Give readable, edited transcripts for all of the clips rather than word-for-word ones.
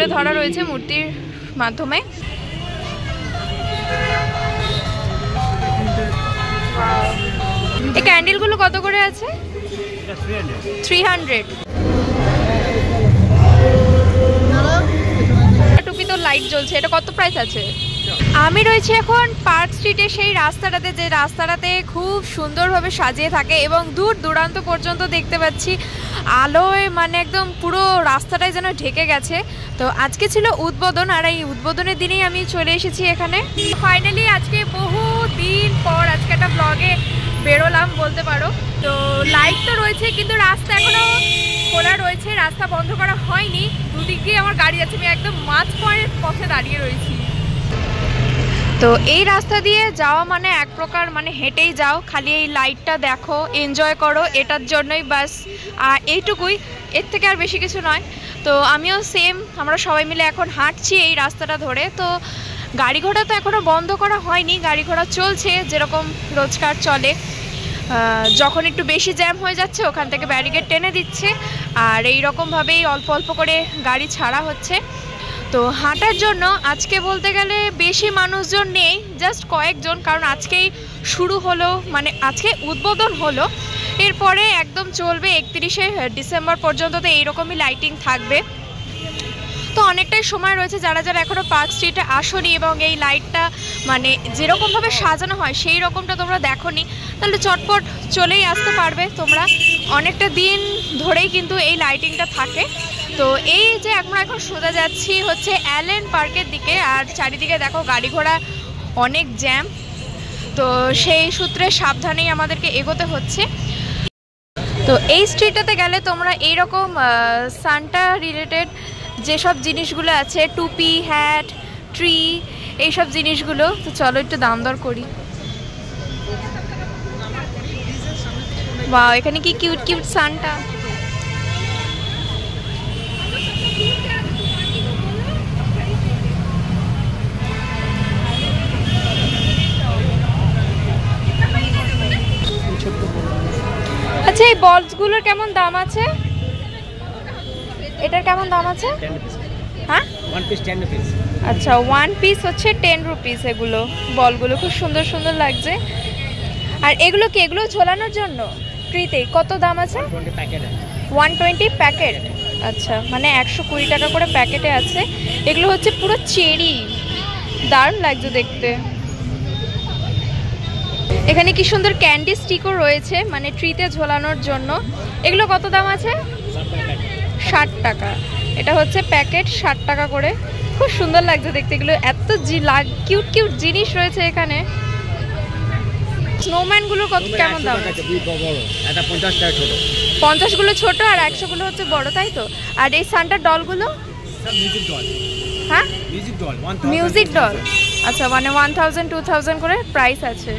তুলে ধরা রয়েছে মূর্তির মাধ্যমে। এই ক্যান্ডেলগুলো কত করে আছে? 300। টুপি তো লাইট জ্বলছে, এটা কত প্রাইস আছে? আমি রয়েছি এখন পার্ক স্ট্রিটে, সেই রাস্তাটাতে, যে রাস্তাটাতে খুব সুন্দরভাবে সাজিয়ে থাকে এবং দূর দূরান্ত পর্যন্ত দেখতে পাচ্ছি আলোয়, মানে একদম পুরো রাস্তাটাই যেন ঢেকে গেছে। তো আজকে ছিল উদ্বোধন, আর এই উদ্বোধনের দিনেই আমি চলে এসেছি এখানে। ফাইনালি আজকে বহু দিন পর আজকে একটা ব্লগে বেরোলাম বলতে পারো। তো লাইট তো রয়েছে কিন্তু রাস্তা এখনো খোলা রয়েছে, রাস্তা বন্ধ করা হয়নি। দুদিক দিয়ে আমার গাড়ি আছে, আমি একদম মাঝ পথে দাঁড়িয়ে রয়েছি। তো এই রাস্তা দিয়ে যাওয়া মানে এক প্রকার মানে হেঁটেই যাও, খালি এই লাইটটা দেখো, এনজয় করো, এটার জন্যই বাস। আর এইটুকুই, এর থেকে আর বেশি কিছু নয়। তো আমিও সেম, আমরা সবাই মিলে এখন হাঁটছি এই রাস্তাটা ধরে। তো গাড়ি ঘোড়া তো এখনও বন্ধ করা হয়নি, গাড়ি ঘোড়া চলছে যেরকম রোজকার চলে। যখন একটু বেশি জ্যাম হয়ে যাচ্ছে ওখান থেকে ব্যারিকেড টেনে দিচ্ছে, আর এই রকমভাবেই অল্প অল্প করে গাড়ি ছাড়া হচ্ছে। তো হাঁটার জন্য আজকে বলতে গেলে বেশি মানুষজন নেই, জাস্ট কয়েকজন, কারণ আজকেই শুরু হলো, মানে আজকে উদ্বোধন হলো, এরপরে একদম চলবে 31শে ডিসেম্বর পর্যন্ত। তো এইরকমই লাইটিং থাকবে। তো অনেকটাই সময় রয়েছে, যারা যারা এখনও পার্ক স্ট্রিটে আসোনি এবং এই লাইটটা মানে যেরকমভাবে সাজানো হয় সেই রকমটা তোমরা দেখোনি, তাহলে চটপট চলেই আসতে পারবে তোমরা। অনেকটা দিন ধরেই কিন্তু এই লাইটিংটা থাকে। তো এই যে আমরা এখন সোজা যাচ্ছি হচ্ছে অ্যালেন পার্কের দিকে, আর চারিদিকে দেখো গাড়ি ঘোড়া অনেক জ্যাম। তো সেই সূত্রে সাবধানেই আমাদেরকে এগোতে হচ্ছে। তো এই স্ট্রিটটাতে গেলে তোমরা এইরকম সান্টা রিলেটেড যেসব জিনিসগুলো আছে, টুপি, হ্যাট, ট্রি, এইসব জিনিসগুলো। তো চলো একটু দাম দর করি। বাহ, এখানে কি কিউট কিউট সান্টা। আচ্ছা, এই বলসগুলোর কেমন দাম আছে? এটার কেমন দাম আছে? হ্যাঁ, 1 piece 10 rupees। আচ্ছা, 1 পিস হচ্ছে 10 রুপিস। এগুলো বলগুলো খুব সুন্দর সুন্দর লাগছে। আর এগুলো কি, এগুলো ঝোলানোর জন্য ট্রিতে কত দাম আছে? 120 প্যাকেট। আচ্ছা, মানে 120 টাকা করে প্যাকেটে আছে। এগুলো হচ্ছে পুরো চেরি, দারুণ লাগছে দেখতে। এখানে কি সুন্দর ক্যান্ডি স্টিকও রয়েছে, মানে ট্রিতে ঝোলানোর জন্য। এগুলো কত দাম আছে? 60 টাকা। এটা হচ্ছে প্যাকেট 60 টাকা করে। খুব সুন্দর লাগছে দেখতে এগুলো, এত কিউট কিউট জিনিস রয়েছে এখানে। স্নোম্যানগুলো কত, কেমন দাম? এটা 50 টাকা ছোট। 50 গুলো ছোট আর 100 গুলো হচ্ছে বড়, তাই তো? আর এই সান্টার ডলগুলো? সব মিউজিক ডল। হ্যাঁ, মিউজিক ডল 1000। Music doll. আচ্ছা, মানে 1000 2000 করে প্রাইস আছে।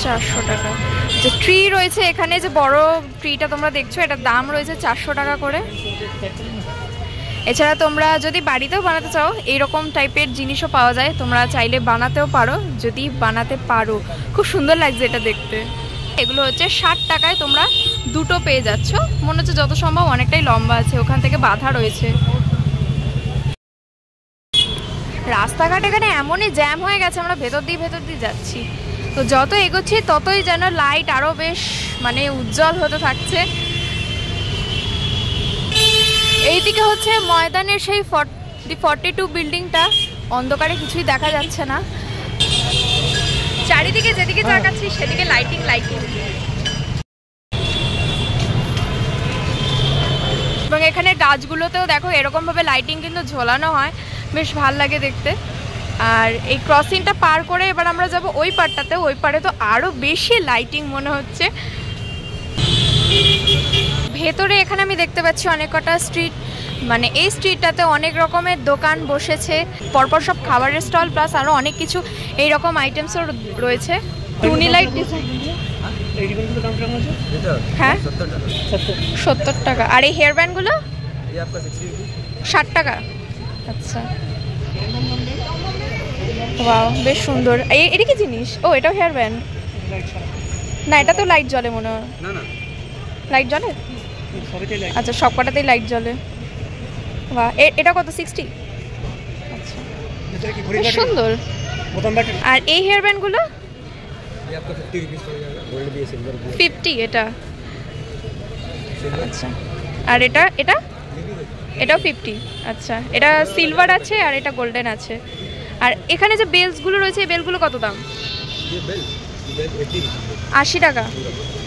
চারশো টাকা। যে ট্রি রয়েছে এখানে, যে বড় ট্রিটা তোমরা দেখছো, এটার দাম রয়েছে 400 টাকা করে। এছাড়া তোমরা যদি বাড়িতেও বানাতে চাও, এইরকম টাইপের জিনিসও পাওয়া যায়, তোমরা চাইলে বানাতেও পারো যদি বানাতে পারো। খুব সুন্দর লাগছে এটা দেখতে। এগুলো হচ্ছে 60 টাকায় তোমরা দুটো পেয়ে যাচ্ছ। মনে হচ্ছে যত সম্ভব অনেকটাই লম্বা আছে, ওখান থেকে বাঁধা রয়েছে। রাস্তাঘাট এখানে এমনই জ্যাম হয়ে গেছে, আমরা ভেতর দিয়ে যাচ্ছি। তো যত এগোচ্ছি ততই যেন লাইট আরও বেশ মানে উজ্জ্বল হতে থাকছে। এইদিকে হচ্ছে ময়দানের সেই 42 বিল্ডিংটা, অন্ধকারে কিছুই দেখা যাচ্ছে না। চারিদিকে যেদিকে তাকাচ্ছি সেদিকে লাইটিং। এবং এখানে গাছগুলোতেও দেখো এরকমভাবে লাইটিং কিন্তু ঝোলানো হয়, বেশ ভাল লাগে দেখতে। আর এই ক্রসিংটা পার করে এবার আমরা যাব ওই পারটাতে, ওই পারে তো আরও বেশি লাইটিং মনে হচ্ছে। ভেতরে এখানে আমি দেখতে পাচ্ছি অনেক কটা স্ট্রিট, মানে এই স্ট্রিটটাতে অনেক রকমের দোকান বসেছে, পরপর সব খাবারের স্টল প্লাস আরও অনেক কিছু এইরকম আইটেমসও রয়েছে। টুনি লাইট ডিজাইন। হ্যাঁ, 70 টাকা। আর এই হেয়ার ব্যান্ডগুলো 60 টাকা। আচ্ছা, ওয়াও, বেশ সুন্দর। এটা কি জিনিস? ও, এটাও হেয়ার ব্যান্ড না? এটা তো লাইট জ্বলে মনে হয়। না না, লাইট জ্বলে? আচ্ছা, সব কটাতেই লাইট জ্বলে। বাহ, এটা কত? 60? আচ্ছা, বেশ সুন্দর। আর এই হেয়ার ব্যান্ডগুলো 50 এটা। আচ্ছা, আর এটাও 50। আচ্ছা, এটা সিলভার আছে আর এটা গোল্ডেন আছে। আর এখানে যে বেলসগুলো রয়েছে, এই বেলগুলো কত দাম? 80 টাকা।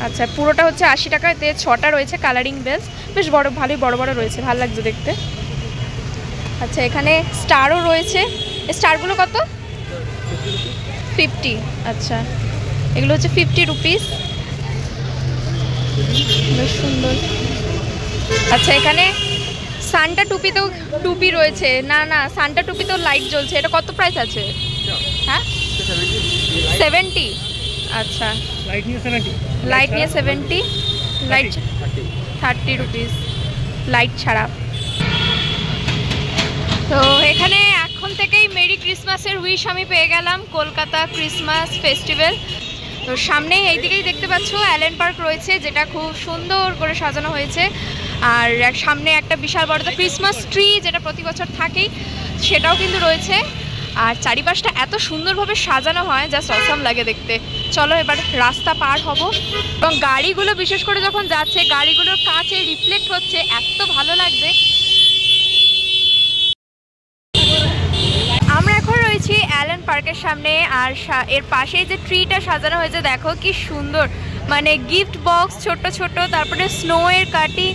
আচ্ছা, পুরোটা হচ্ছে 80 টাকা। এতে 6টা রয়েছে কালারিং বেলস, বেশ বড়, ভালোই বড় বড় রয়েছে, ভালো লাগছে দেখতে। আচ্ছা, এখানে স্টারও রয়েছে। স্টারগুলো কত? 50। আচ্ছা, এগুলো হচ্ছে 50 রুপিস। বেশ সুন্দর। আচ্ছা, এখানে সান্টা টুপিতেও টুপি রয়েছে। না না, সান্টা টুপিতেও লাইট জ্বলছে। এটা কত প্রাইস আছে? হ্যাঁ, 70। আচ্ছা, লাইট নিয়ে 70, লাইট 30 রুপিস লাইট ছাড়া। তো এখানে এখন থেকেই মেরি ক্রিসমাসের উইশ আমি পেয়ে গেলাম, কলকাতা ক্রিসমাস ফেস্টিভ্যাল। তো সামনেই এইদিকেই দেখতে পাচ্ছ অ্যালেন পার্ক রয়েছে, যেটা খুব সুন্দর করে সাজানো হয়েছে। আর সামনে একটা বিশাল বড় ক্রিসমাস ট্রি, যেটা প্রতি বছর থাকেই, সেটাও কিন্তু রয়েছে। আর চারিপাশটা এত সুন্দরভাবে সাজানো হয়, জাস্ট অসাম লাগে দেখতে। চলো এবার রাস্তা পার হব। এবং গাড়িগুলো বিশেষ করে যখন যাচ্ছে, গাড়িগুলোর কাছে রিফ্লেক্ট হচ্ছে, এত ভালো লাগছে। আমরা এখন রয়েছি অ্যালেন পার্কের সামনে। আর এর পাশে যে ট্রিটা সাজানো হয়েছে, দেখো কি সুন্দর। মানে গিফট বক্স ছোট ছোট, তারপরে স্নোয়ের কাটি,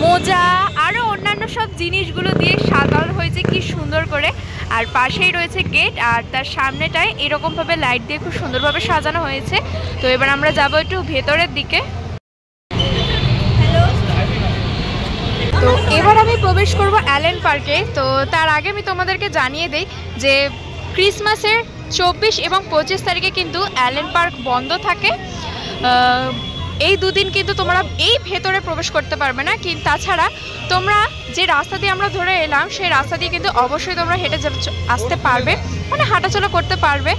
মোজা, আরও অন্যান্য সব জিনিসগুলো দিয়ে সাজানো হয়েছে কি সুন্দর করে। আর পাশেই রয়েছে গেট, আর তার সামনেটায় এরকমভাবে লাইট দিয়ে খুব সুন্দরভাবে সাজানো হয়েছে। তো এবার আমরা যাব একটু ভেতরের দিকে। তো এবার আমি প্রবেশ করব অ্যালেন পার্কে। তো তার আগে আমি তোমাদেরকে জানিয়ে দিই যে ক্রিসমাসের 24 এবং 25 তারিখে কিন্তু অ্যালেন পার্ক বন্ধ থাকে। এই দুদিন কিন্তু তোমরা এই ভেতরে প্রবেশ করতে পারবে না। কিন্তু তাছাড়া তোমরা যে রাস্তা দিয়ে আমরা ধরে এলাম, সেই রাস্তা দিয়ে কিন্তু অবশ্যই তোমরা হেঁটে আসতে পারবে, মানে হাঁটাচলা করতে পারবে।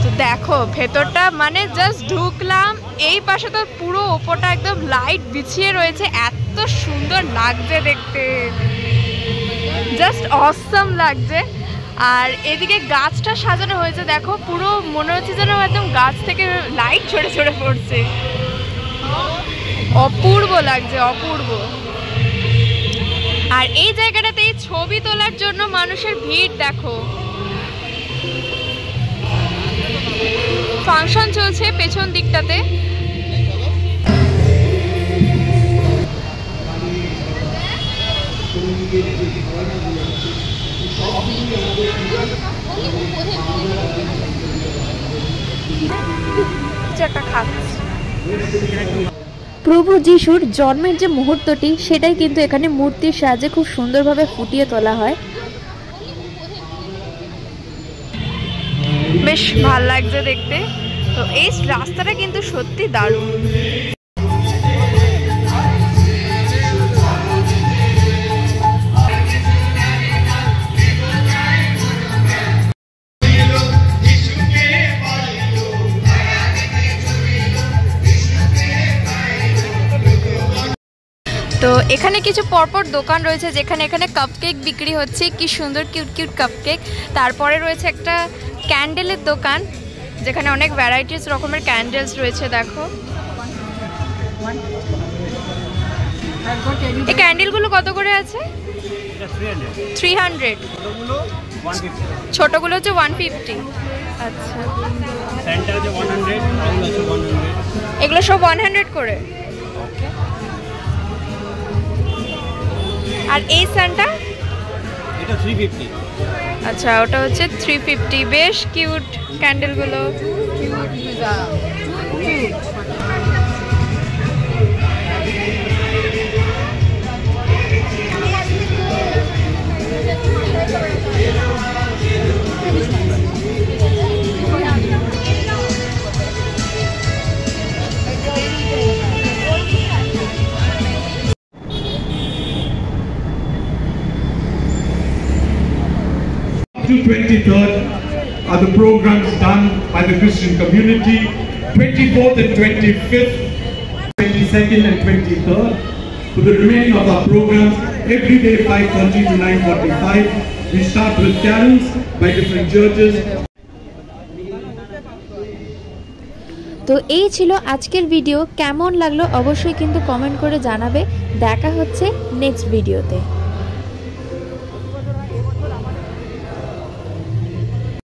তো দেখো ভেতরটা, মানে জাস্ট ঢুকলাম, এই পাশে তো পুরো ওপরটা একদম লাইট বিছিয়ে রয়েছে, এত সুন্দর লাগছে দেখতে, জাস্ট অসাম লাগছে। আর এদিকে গাছটা সাজানো হয়েছে, দেখো পুরো মনে হচ্ছে যেন একদম গাছ থেকে লাইট ছড়ে ছড়ে পড়ছে, অপূর্ব লাগছে, অপূর্ব। আর এই জায়গাটাতে ছবি তোলার জন্য মানুষের ভিড় দেখো। ফাংশন চলছে পেছন দিকটাতে। প্রভু যিশুর জন্মের যে মুহূর্তটি, সেটাই কিন্তু এখানে মূর্তির সাহায্যে খুব সুন্দরভাবে ফুটিয়ে তোলা হয়। বেশ ভালো লাগছে দেখতে। তো এই রাস্তাটা কিন্তু সত্যি দারুণ। তো এখানে কিছু পরপর দোকান রয়েছে, যেখানে এখানে কাপকেক বিক্রি হচ্ছে, কি সুন্দর কিউট কিউট কাপকেক। তারপরে রয়েছে একটা ক্যান্ডেলের দোকান, যেখানে অনেক ভ্যারাইটিস রকমের ক্যান্ডেলস রয়েছে। দেখো এই ক্যান্ডেলগুলো কত করে আছে? 300। ছোটগুলো হচ্ছে 150। আচ্ছা, এগুলো সব 100 করে। আর এই সানটা এটা 350। আচ্ছা, ওটা হচ্ছে 350। বেশ cute ক্যান্ডেলগুলো। to 23rd are the programs done by the Christian community. 24th and 25th, 22nd and 23rd. For the remaining of our programs, every day 5:30 to 9:45. We start with carols by different churches. তো এই ছিল আজকের video. কেমন লাগলো অবশ্যই কিন্তু comment করে জানাবে। দেখা হচ্ছে নেক্সট ভিডিওতে।